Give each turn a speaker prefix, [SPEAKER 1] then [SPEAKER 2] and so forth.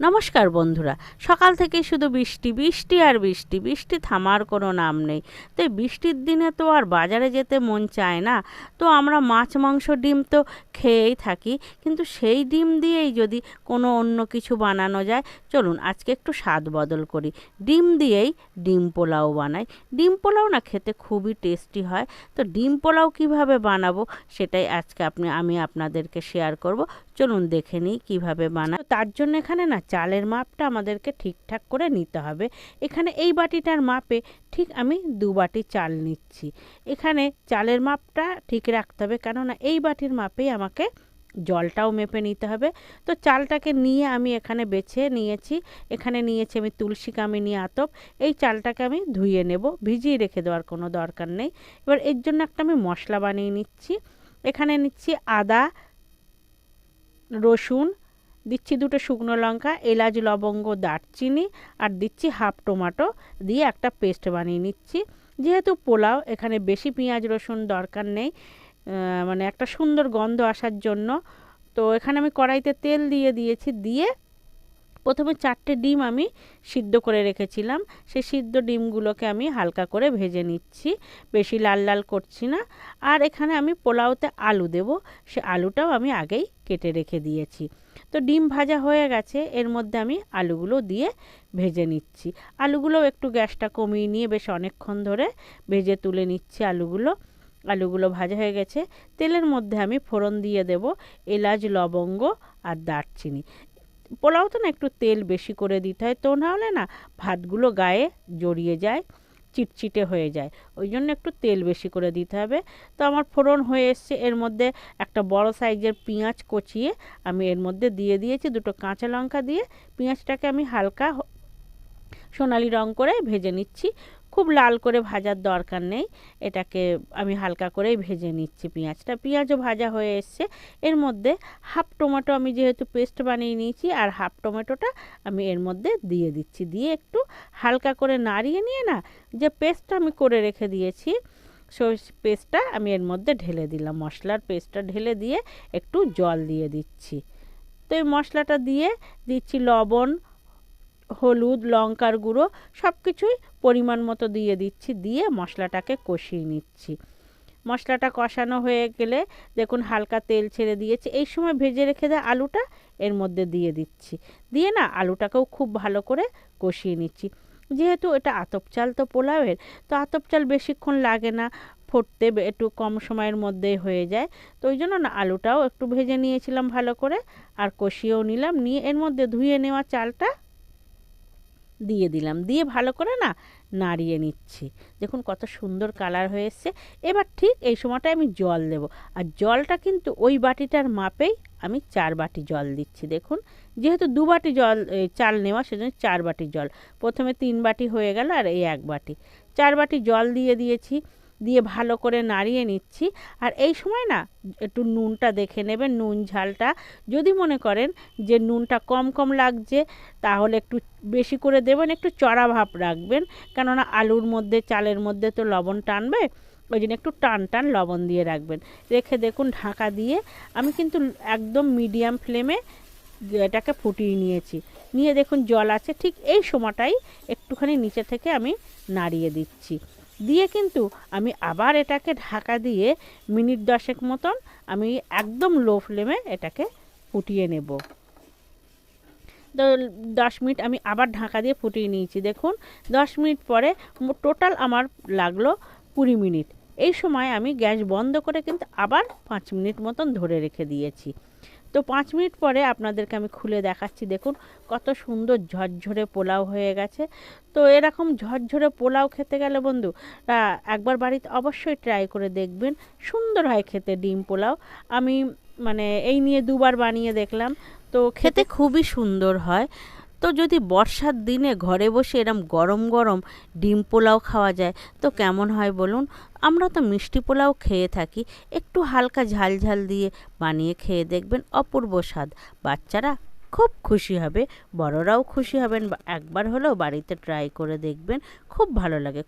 [SPEAKER 1] নমস্কার বন্ধুরা, সকাল থেকে শুধু বৃষ্টি বৃষ্টি আর বৃষ্টি, বৃষ্টি থামার কোনো নাম নেই। তো এই বৃষ্টির দিনে তো আর বাজারে যেতে মন চায় না। তো আমরা মাছ মাংস ডিম তো খেয়েই থাকি, কিন্তু সেই ডিম দিয়েই যদি কোনো অন্য কিছু বানানো যায়, চলুন আজকে একটু স্বাদ বদল করি। ডিম দিয়েই ডিম পোলাও বানাই। ডিম পোলাও না খেতে খুবই টেস্টি হয়। তো ডিম পোলাও কিভাবে বানাবো সেটাই আজকে আমি আপনাদেরকে শেয়ার করব। চলুন দেখে নিই কীভাবে বানাই। তার জন্য এখানে না চালের মাপটা আমাদেরকে ঠিকঠাক করে নিতে হবে। এখানে এই বাটিটার মাপে ঠিক আমি 2 বাটি চাল নিচ্ছি। এখানে চালের মাপটা ঠিক রাখতে হবে, কেননা এই বাটির মাপেই আমাকে জলটাও মেপে নিতে হবে। তো চালটাকে নিয়ে আমি এখানে বেছে নিয়েছি। এখানে নিয়েছি আমি তুলসী কামিনী আতপ। এই চালটাকে আমি ধুয়ে নেব, ভিজিয়ে রেখে দেওয়ার কোনো দরকার নেই। এবার এর জন্য একটা আমি মশলা বানিয়ে নিচ্ছি। এখানে নিচ্ছি আদা, রসুন, দিচ্ছি 2টো শুকনো লঙ্কা, এলাচ, লবঙ্গ, দারচিনি, আর দিচ্ছি হাফ টমেটো দিয়ে একটা পেস্ট বানিয়ে নিচ্ছি। যেহেতু পোলাও, এখানে বেশি পেঁয়াজ রসুন দরকার নেই, মানে একটা সুন্দর গন্ধ আসার জন্য। তো এখানে আমি কড়াইতে তেল দিয়ে দিয়েছি। দিয়ে প্রথমে 4টে ডিম আমি সিদ্ধ করে রেখেছিলাম। সেই সিদ্ধ ডিমগুলোকে আমি হালকা করে ভেজে নিচ্ছি, বেশি লাল লাল করছি না। আর এখানে আমি পোলাওতে আলু দেব, সে আলুটাও আমি আগেই কেটে রেখে দিয়েছি। তো ডিম ভাজা হয়ে গেছে, এর মধ্যে আমি আলুগুলো দিয়ে ভেজে নিচ্ছি। আলুগুলো একটু গ্যাসটা কমিয়ে নিয়ে বেশ অনেকক্ষণ ধরে ভেজে তুলে নিচ্ছি। আলুগুলো ভাজা হয়ে গেছে। তেলের মধ্যে আমি ফোড়ন দিয়ে দেব এলাচ, লবঙ্গ আর দারচিনি। পোলাও তো না একটু তেল বেশি করে দিতে হয়, তো না হলে না ভাতগুলো গায়ে জড়িয়ে যায়, চিটচিটে হয়ে যায়। ওই জন্য একটু তেল বেশি করে দিতে হবে। তো আমার ফোড়ন হয়ে এসছে। এর মধ্যে একটা বড় সাইজের পেঁয়াজ কচিয়ে আমি এর মধ্যে দিয়ে দিয়েছি। 2টো কাঁচা লঙ্কা দিয়ে পেঁয়াজটাকে আমি হালকা সোনালি রং করে ভেজে নিচ্ছি। খুব লাল করে ভাজার দরকার নেই, এটাকে আমি হালকা করেই ভেজে নিচ্ছি পেঁয়াজও ভাজা হয়ে এসছে। এর মধ্যে হাফ টমেটো আমি যেহেতু পেস্ট বানিয়ে নিয়েছি, আর হাফ টমেটোটা আমি এর মধ্যে দিয়ে দিচ্ছি। দিয়ে একটু হালকা করে নাড়িয়ে নিয়ে না, যে পেস্টটা আমি করে রেখে দিয়েছি, সেই পেস্টটা আমি এর মধ্যে ঢেলে দিলাম। মশলার পেস্টটা ঢেলে দিয়ে একটু জল দিয়ে দিচ্ছি। তো এই মশলাটা দিয়ে দিচ্ছি লবণ, হলুদ, লঙ্কার গুঁড়ো, সব কিছুই পরিমাণ মতো দিয়ে দিচ্ছি। দিয়ে মশলাটাকে কষিয়ে নিচ্ছি। মশলাটা কষানো হয়ে গেলে দেখুন হালকা তেল ছেড়ে দিয়েছে। এই সময় ভেজে রেখে দেওয়া আলুটা এর মধ্যে দিয়ে দিচ্ছি। দিয়ে না আলুটাকেও খুব ভালো করে কষিয়ে নিচ্ছি। যেহেতু এটা আতপ চাল তো পোলাওয়ের, তো আতপ চাল বেশিক্ষণ লাগে না ফুটতে, একটু কম সময়ের মধ্যেই হয়ে যায়। তো ওই জন্য না আলুটাও একটু ভেজে নিয়েছিলাম ভালো করে, আর কষিয়েও নিলাম। নিয়ে এর মধ্যে ধুয়ে নেওয়া চালটা দিয়ে দিলাম। দিয়ে ভালো করে না নাড়িয়ে নিচ্ছি। দেখুন কত সুন্দর কালার হয়ে এসছে। এবার ঠিক এই সময়টায় আমি জল দেব, আর জলটা কিন্তু ওই বাটিটার মাপেই আমি 4 বাটি জল দিচ্ছি। দেখুন যেহেতু 2 বাটি জল চাল নেওয়া, সেজন্য 4 বাটি জল। প্রথমে 3 বাটি হয়ে গেল, আর এই 1 বাটি, 4 বাটি জল দিয়ে দিয়েছি। দিয়ে ভালো করে নাড়িয়ে নিচ্ছি। আর এই সময় না একটু নুনটা দেখে নেবেন, নুন ঝালটা। যদি মনে করেন যে নুনটা কম কম লাগছে, তাহলে একটু বেশি করে দেবেন, একটু চড়া ভাব রাখবেন, কেননা আলুর মধ্যে চালের মধ্যে তো লবণ টানবে, ওই জন্য একটু টান টান লবণ দিয়ে রাখবেন। রেখে দেখুন ঢাকা দিয়ে আমি কিন্তু একদম মিডিয়াম ফ্লেমে এটাকে ফুটিয়ে নিয়েছি। নিয়ে দেখুন জল আছে, ঠিক এই সময়টাই একটুখানি নিচে থেকে আমি নাড়িয়ে দিচ্ছি। দিয়ে কিন্তু আমি আবার এটাকে ঢাকা দিয়ে মিনিট 10 মতন আমি একদম লো ফ্লেমে এটাকে ফুটিয়ে নেব। তো 10 মিনিট আমি আবার ঢাকা দিয়ে ফুটিয়ে নিয়েছি। দেখুন 10 মিনিট পরে টোটাল আমার লাগলো 20 মিনিট। এই সময় আমি গ্যাস বন্ধ করে কিন্তু আবার 5 মিনিট মতন ধরে রেখে দিয়েছি। তো 5 মিনিট পরে আপনাদেরকে আমি খুলে দেখাচ্ছি। দেখুন কত সুন্দর ঝরঝরে পোলাও হয়ে গেছে। তো এরকম ঝরঝরে পোলাও খেতে গেলে বন্ধু একবার বাড়িতে অবশ্যই ট্রাই করে দেখবেন। সুন্দর হয় খেতে ডিম পোলাও। আমি মানে এই নিয়ে 2বার বানিয়ে দেখলাম, তো খেতে খুবই সুন্দর হয়। তো যদি বর্ষার দিনে ঘরে বসে এরম গরম গরম ডিম পোলাও খাওয়া যায় তো কেমন হয় বলুন। আমরা তো মিষ্টি পোলাও খেয়ে থাকি, একটু হালকা ঝাল ঝাল দিয়ে বানিয়ে খেয়ে দেখবেন, অপূর্ব স্বাদ। বাচ্চারা খুব খুশি হবে, বড়রাও খুশি হবেন। একবার হলেও বাড়িতে ট্রাই করে দেখবেন, খুব ভালো লাগে।